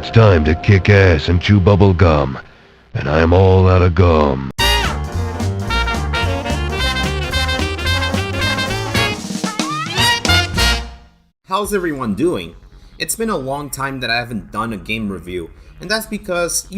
It's time to kick ass and chew bubble gum. And I'm all out of gum. How's everyone doing? It's been a long time that I haven't done a game review, and that's because,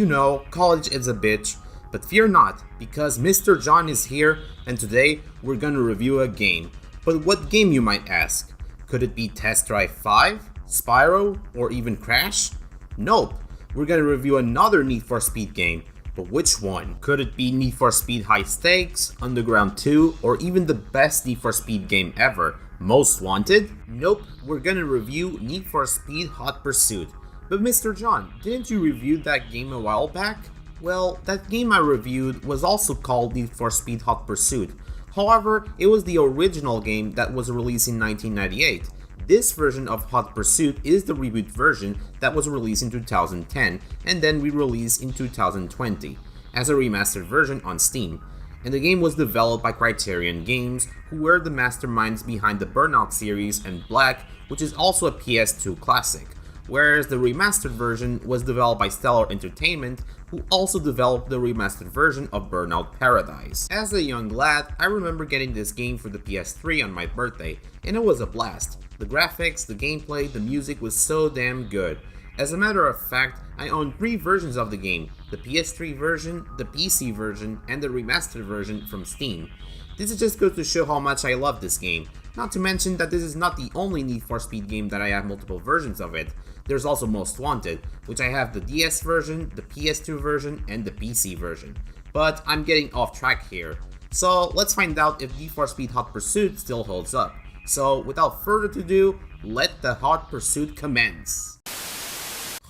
college is a bitch. But fear not, because Mr. John is here, and today we're gonna review a game. But what game, you might ask? Could it be Test Drive 5, Spyro, or even Crash? Nope, we're gonna review another Need for Speed game. But which one? Could it be Need for Speed High Stakes, Underground 2, or even the best Need for Speed game ever, Most Wanted? Nope, we're gonna review Need for Speed Hot Pursuit. But Mr. John, didn't you review that game a while back? Well, that game I reviewed was also called Need for Speed Hot Pursuit. However, it was the original game that was released in 1998. This version of Hot Pursuit is the reboot version that was released in 2010 and then re-released in 2020 as a remastered version on Steam. And the game was developed by Criterion Games, who were the masterminds behind the Burnout series and Black, which is also a PS2 classic. Whereas the remastered version was developed by Stellar Entertainment, who also developed the remastered version of Burnout Paradise. As a young lad, I remember getting this game for the PS3 on my birthday, and it was a blast. The graphics, the gameplay, the music was so damn good. As a matter of fact, I own 3 versions of the game, the PS3 version, the PC version, and the remastered version from Steam. This is just goes to show how much I love this game. Not to mention that this is not the only Need for Speed game that I have multiple versions of it. There's also Most Wanted, which I have the DS version, the PS2 version, and the PC version. But I'm getting off track here. So let's find out if Need for Speed Hot Pursuit still holds up. So without further ado, let the Hot Pursuit commence.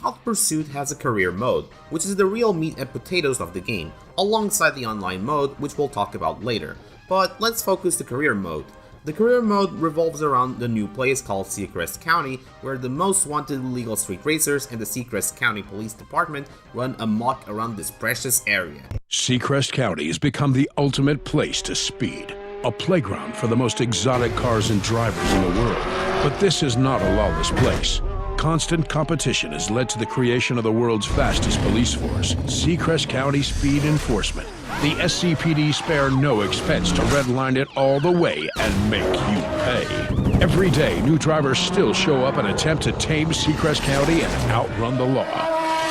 Hot Pursuit has a career mode, which is the real meat and potatoes of the game, alongside the online mode, which we'll talk about later. But let's focus the career mode. The career mode revolves around the new place called Seacrest County, where the most wanted illegal street racers and the Seacrest County Police Department run amok around this precious area. Seacrest County has become the ultimate place to speed, a playground for the most exotic cars and drivers in the world. But this is not a lawless place. Constant competition has led to the creation of the world's fastest police force, Seacrest County Speed Enforcement. The SCPD spare no expense to redline it all the way and make you pay. Every day, new drivers still show up and attempt to tame Seacrest County and outrun the law.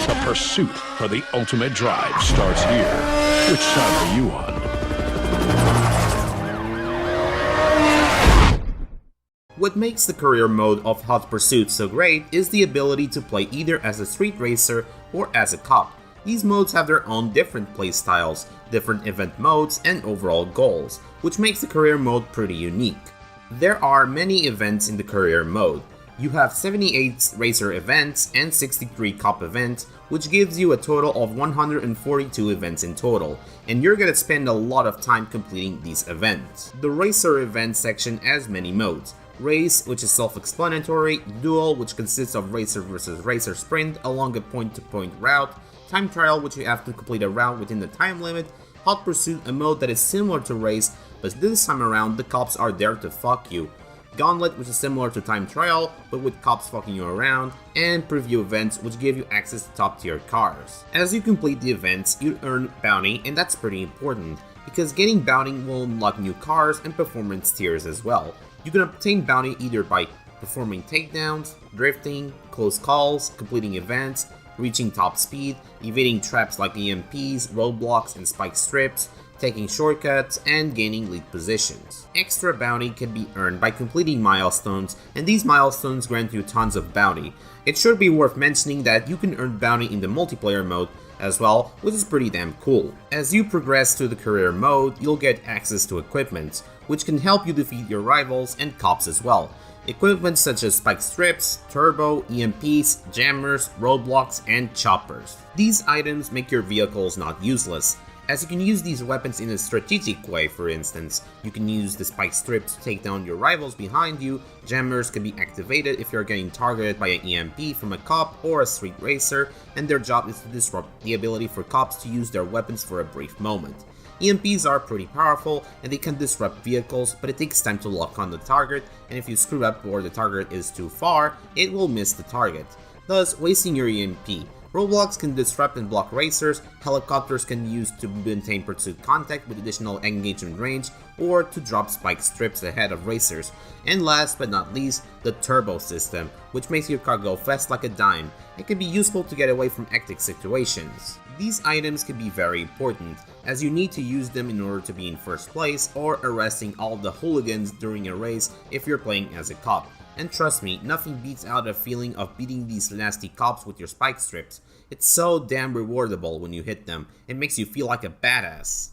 The pursuit for the ultimate drive starts here. Which side are you on? What makes the career mode of Hot Pursuit so great is the ability to play either as a street racer or as a cop. These modes have their own different playstyles, different event modes, and overall goals, which makes the career mode pretty unique. There are many events in the career mode. You have 78 racer events and 63 cop events, which gives you a total of 142 events in total, and you're gonna spend a lot of time completing these events. The racer event section has many modes. Race, which is self-explanatory, Duel, which consists of racer versus racer sprint along a point-to-point route, Time Trial, which you have to complete a route within the time limit, Hot Pursuit, a mode that is similar to Race, but this time around the cops are there to fuck you, Gauntlet, which is similar to Time Trial, but with cops fucking you around, and Preview Events, which give you access to top tier cars. As you complete the events, you earn bounty, and that's pretty important, because getting bounty will unlock new cars and performance tiers as well. You can obtain bounty either by performing takedowns, drifting, close calls, completing events, reaching top speed, evading traps like EMPs, roadblocks, and spike strips, taking shortcuts, and gaining lead positions. Extra bounty can be earned by completing milestones, and these milestones grant you tons of bounty. It should be worth mentioning that you can earn bounty in the multiplayer mode as well, which is pretty damn cool. As you progress through the career mode, you'll get access to equipment, which can help you defeat your rivals and cops as well. Equipment such as spike strips, turbo, EMPs, jammers, roadblocks, and choppers. These items make your vehicles not useless, as you can use these weapons in a strategic way. For instance, you can use the spike strips to take down your rivals behind you, jammers can be activated if you're getting targeted by an EMP from a cop or a street racer, and their job is to disrupt the ability for cops to use their weapons for a brief moment. EMPs are pretty powerful and they can disrupt vehicles, but it takes time to lock on the target, and if you screw up or the target is too far, it will miss the target, thus wasting your EMP. Roadblocks can disrupt and block racers, helicopters can be used to maintain pursuit contact with additional engagement range, or to drop spike strips ahead of racers. And last but not least, the turbo system, which makes your car go fast like a dime. It can be useful to get away from hectic situations. These items can be very important, as you need to use them in order to be in first place or arresting all the hooligans during a race if you're playing as a cop. And trust me, nothing beats out a feeling of beating these nasty cops with your spike strips. It's so damn rewardable when you hit them. It makes you feel like a badass.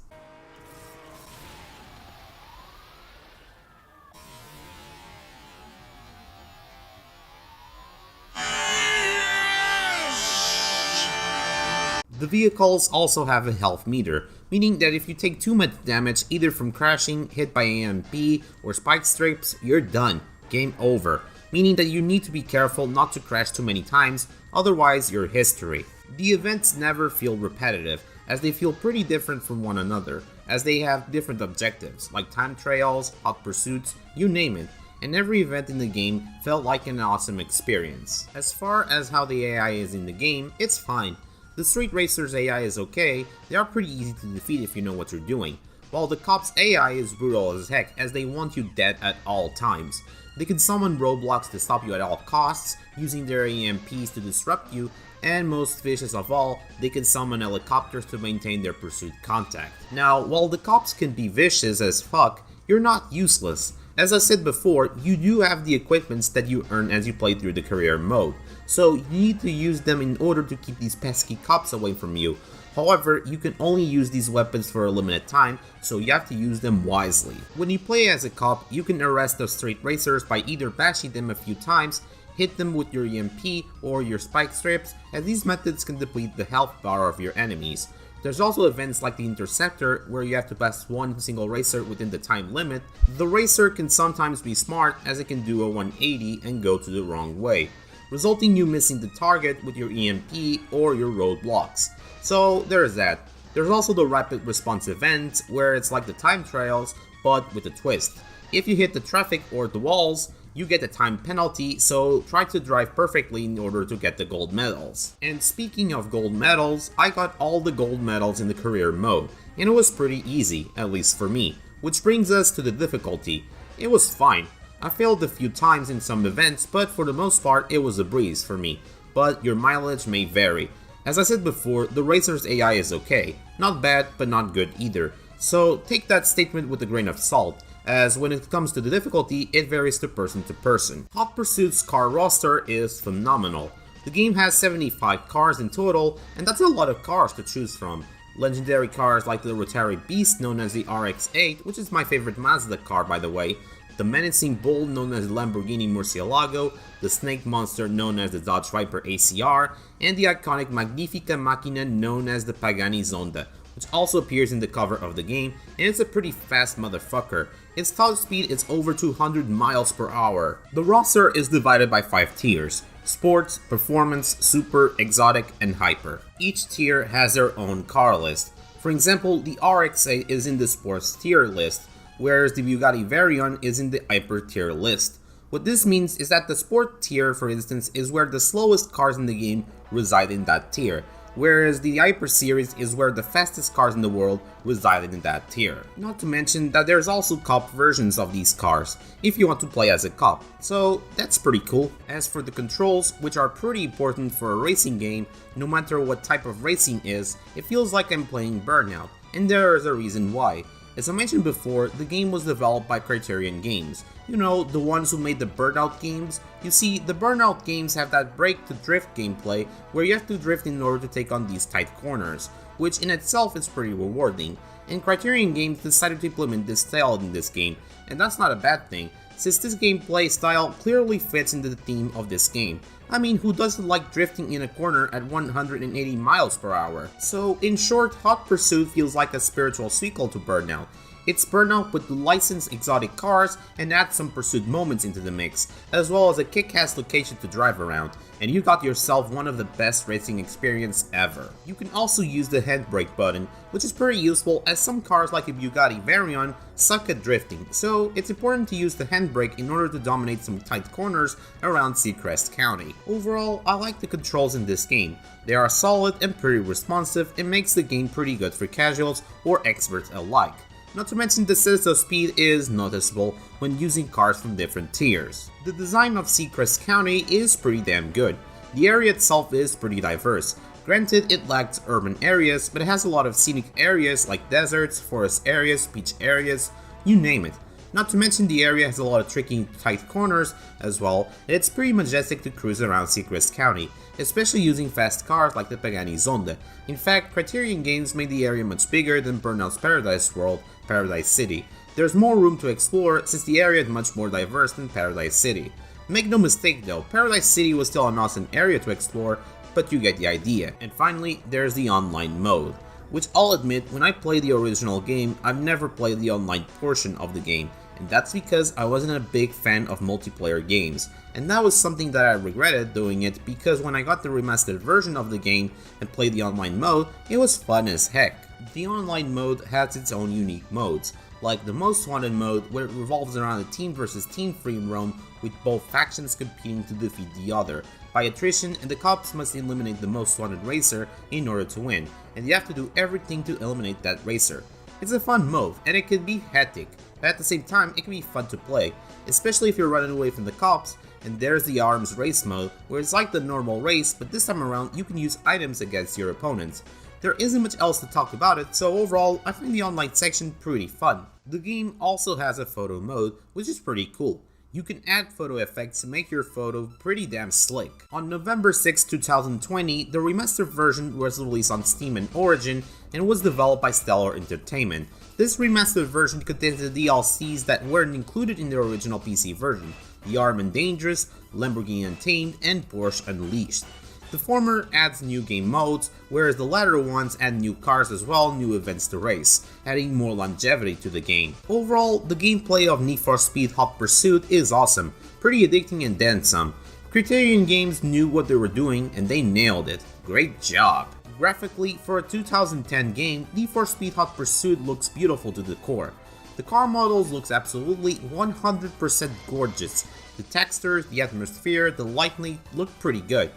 The vehicles also have a health meter, meaning that if you take too much damage either from crashing, hit by AMP, or spike strips, you're done. Game over. Meaning that you need to be careful not to crash too many times, otherwise you're history. The events never feel repetitive, as they feel pretty different from one another, as they have different objectives, like time trials, hot pursuits, you name it, and every event in the game felt like an awesome experience. As far as how the AI is in the game, it's fine. The Street Racers AI is okay, they are pretty easy to defeat if you know what you're doing, while the Cops AI is brutal as heck as they want you dead at all times. They can summon roadblocks to stop you at all costs, using their EMPs to disrupt you, and most vicious of all, they can summon helicopters to maintain their pursuit contact. Now, while the cops can be vicious as fuck, you're not useless. As I said before, you do have the equipments that you earn as you play through the career mode, so you need to use them in order to keep these pesky cops away from you. However, you can only use these weapons for a limited time, so you have to use them wisely. When you play as a cop, you can arrest the street racers by either bashing them a few times, hit them with your EMP or your spike strips, as these methods can deplete the health bar of your enemies. There's also events like the Interceptor, where you have to pass one single racer within the time limit. The racer can sometimes be smart, as it can do a 180 and go to the wrong way, resulting you missing the target with your EMP or your roadblocks. So there's that. There's also the rapid response event, where it's like the time trials, but with a twist. If you hit the traffic or the walls, you get a time penalty, so try to drive perfectly in order to get the gold medals. And speaking of gold medals, I got all the gold medals in the career mode, and it was pretty easy, at least for me. Which brings us to the difficulty. It was fine. I failed a few times in some events, but for the most part it was a breeze for me. But your mileage may vary. As I said before, the Racer's AI is okay. Not bad, but not good either. So take that statement with a grain of salt, as when it comes to the difficulty, it varies to person. Hot Pursuit's car roster is phenomenal. The game has 75 cars in total, and that's a lot of cars to choose from. Legendary cars like the Rotary Beast known as the RX-8, which is my favorite Mazda car by the way, the Menacing Bull known as the Lamborghini Murcielago, the Snake Monster known as the Dodge Viper ACR, and the iconic Magnifica Machina known as the Pagani Zonda, which also appears in the cover of the game, and it's a pretty fast motherfucker. Its top speed is over 200 miles per hour. The roster is divided by 5 tiers: Sports, Performance, Super, Exotic, and Hyper. Each tier has their own car list. For example, the RX-8 is in the Sports tier list, whereas the Bugatti Veyron is in the Hyper tier list. What this means is that the Sport tier, for instance, is where the slowest cars in the game reside in that tier, whereas the Hyper series is where the fastest cars in the world reside in that tier. Not to mention that there's also cop versions of these cars, if you want to play as a cop, so that's pretty cool. As for the controls, which are pretty important for a racing game, no matter what type of racing is, it feels like I'm playing Burnout, and there is a reason why. As I mentioned before, the game was developed by Criterion Games. You know, the ones who made the Burnout games. You see, the Burnout games have that break to drift gameplay where you have to drift in order to take on these tight corners, which in itself is pretty rewarding. And Criterion Games decided to implement this style in this game, and that's not a bad thing, since this gameplay style clearly fits into the theme of this game. I mean, who doesn't like drifting in a corner at 180 miles per hour? So, in short, Hot Pursuit feels like a spiritual sequel to Burnout. It's Burnout with licensed exotic cars and adds some pursuit moments into the mix, as well as a kick-ass location to drive around, and you got yourself one of the best racing experience ever. You can also use the handbrake button, which is pretty useful as some cars like a Bugatti Veyron suck at drifting, so it's important to use the handbrake in order to dominate some tight corners around Seacrest County. Overall, I like the controls in this game. They are solid and pretty responsive and makes the game pretty good for casuals or experts alike. Not to mention the sense of speed is noticeable when using cars from different tiers. The design of Seacrest County is pretty damn good. The area itself is pretty diverse. Granted, it lacks urban areas, but it has a lot of scenic areas like deserts, forest areas, beach areas, you name it. Not to mention the area has a lot of tricky, tight corners as well, and it's pretty majestic to cruise around Seacrest County, especially using fast cars like the Pagani Zonda. In fact, Criterion Games made the area much bigger than Burnout's Paradise World, Paradise City. There's more room to explore since the area is much more diverse than Paradise City. Make no mistake though, Paradise City was still an awesome area to explore, but you get the idea. And finally, there's the online mode, which I'll admit, when I played the original game, I've never played the online portion of the game, and that's because I wasn't a big fan of multiplayer games, and that was something that I regretted doing it because when I got the remastered version of the game and played the online mode, it was fun as heck. The online mode has its own unique modes, like the Most Wanted mode where it revolves around a team versus team free roam with both factions competing to defeat the other by attrition, and the cops must eliminate the most wanted racer in order to win, and you have to do everything to eliminate that racer. It's a fun mode, and it can be hectic, but at the same time it can be fun to play, especially if you're running away from the cops. And there's the arms race mode, where it's like the normal race, but this time around you can use items against your opponents. There isn't much else to talk about it, so overall I find the online section pretty fun. The game also has a photo mode, which is pretty cool. You can add photo effects to make your photo pretty damn slick. On November 6, 2020, the remastered version was released on Steam and Origin and was developed by Stellar Entertainment. This remastered version contains the DLCs that weren't included in the original PC version: the Armed and Dangerous, Lamborghini Untamed, and Porsche Unleashed. The former adds new game modes, whereas the latter ones add new cars as well, new events to race, adding more longevity to the game. Overall, the gameplay of Need for Speed Hot Pursuit is awesome, pretty addicting and then some. Criterion Games knew what they were doing and they nailed it. Great job! Graphically, for a 2010 game, Need for Speed Hot Pursuit looks beautiful to the core. The car models looks absolutely 100% gorgeous. The textures, the atmosphere, the lighting look pretty good.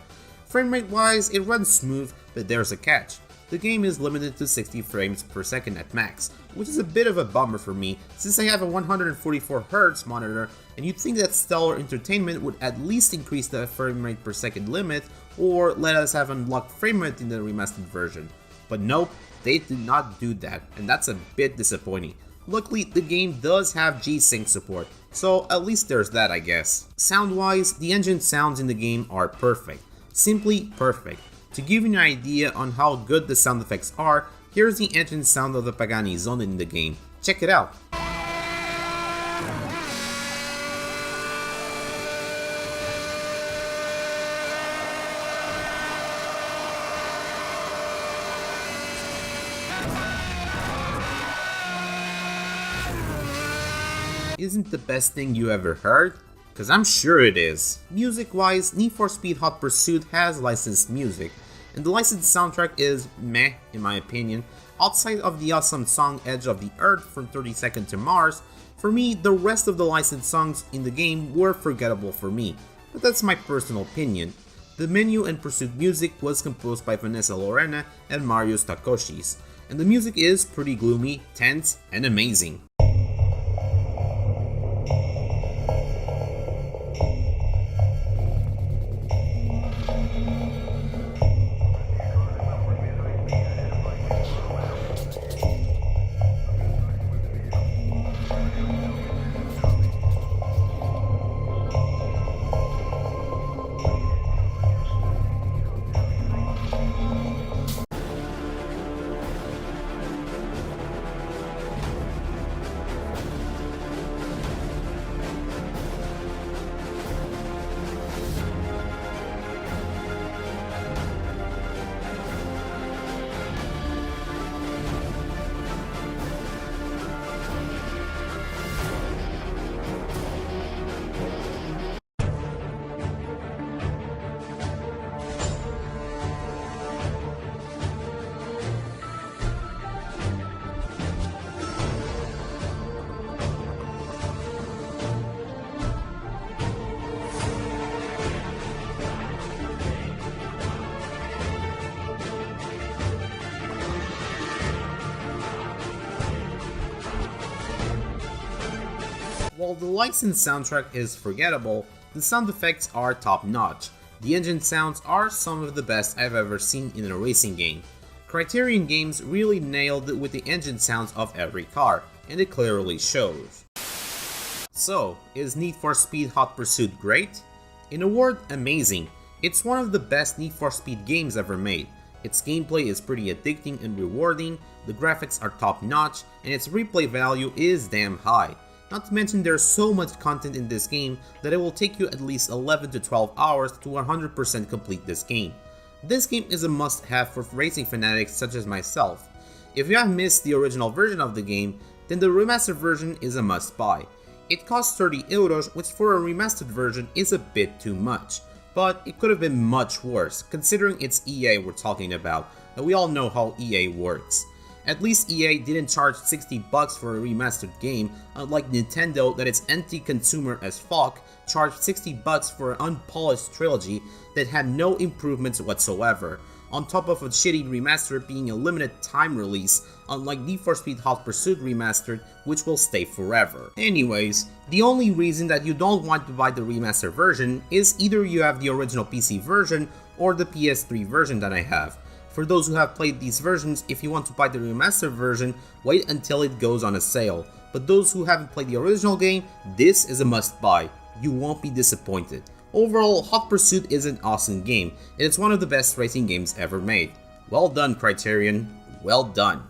Framerate wise, it runs smooth, but there's a catch. The game is limited to 60 frames per second at max, which is a bit of a bummer for me since I have a 144Hz monitor, and you'd think that Stellar Entertainment would at least increase the framerate per second limit or let us have unlocked framerate in the remastered version. But nope, they did not do that, and that's a bit disappointing. Luckily, the game does have G-Sync support, so at least there's that, I guess. Sound-wise, the engine sounds in the game are perfect. Simply perfect. To give you an idea on how good the sound effects are, here's the engine sound of the Pagani Zonda in the game. Check it out. Isn't the best thing you ever heard? Cause I'm sure it is. Music-wise, Need for Speed Hot Pursuit has licensed music, and the licensed soundtrack is meh in my opinion. Outside of the awesome song Edge of the Earth from 30 Seconds to Mars, for me, the rest of the licensed songs in the game were forgettable for me, but that's my personal opinion. The menu and pursuit music was composed by Vanessa Lorena and Mariusz Takoshis, and the music is pretty gloomy, tense, and amazing. While the licensed soundtrack is forgettable, the sound effects are top-notch. The engine sounds are some of the best I've ever seen in a racing game. Criterion Games really nailed it with the engine sounds of every car, and it clearly shows. So, is Need for Speed Hot Pursuit great? In a word, amazing. It's one of the best Need for Speed games ever made. Its gameplay is pretty addicting and rewarding, the graphics are top-notch, and its replay value is damn high. Not to mention there's so much content in this game that it will take you at least 11 to 12 hours to 100% complete this game. This game is a must-have for racing fanatics such as myself. If you have missed the original version of the game, then the remastered version is a must-buy. It costs 30 euros, which for a remastered version is a bit too much. But it could have been much worse, considering it's EA we're talking about, and we all know how EA works. At least EA didn't charge 60 bucks for a remastered game, unlike Nintendo that is anti-consumer as fuck charged 60 bucks for an unpolished trilogy that had no improvements whatsoever, on top of a shitty remaster being a limited time release, unlike Need for Speed Hot Pursuit Remastered, which will stay forever. Anyways, the only reason that you don't want to buy the remastered version is either you have the original PC version or the PS3 version that I have. For those who have played these versions, if you want to buy the remastered version, wait until it goes on a sale. But those who haven't played the original game, this is a must buy. You won't be disappointed. Overall, Hot Pursuit is an awesome game, and it's one of the best racing games ever made. Well done, Criterion. Well done.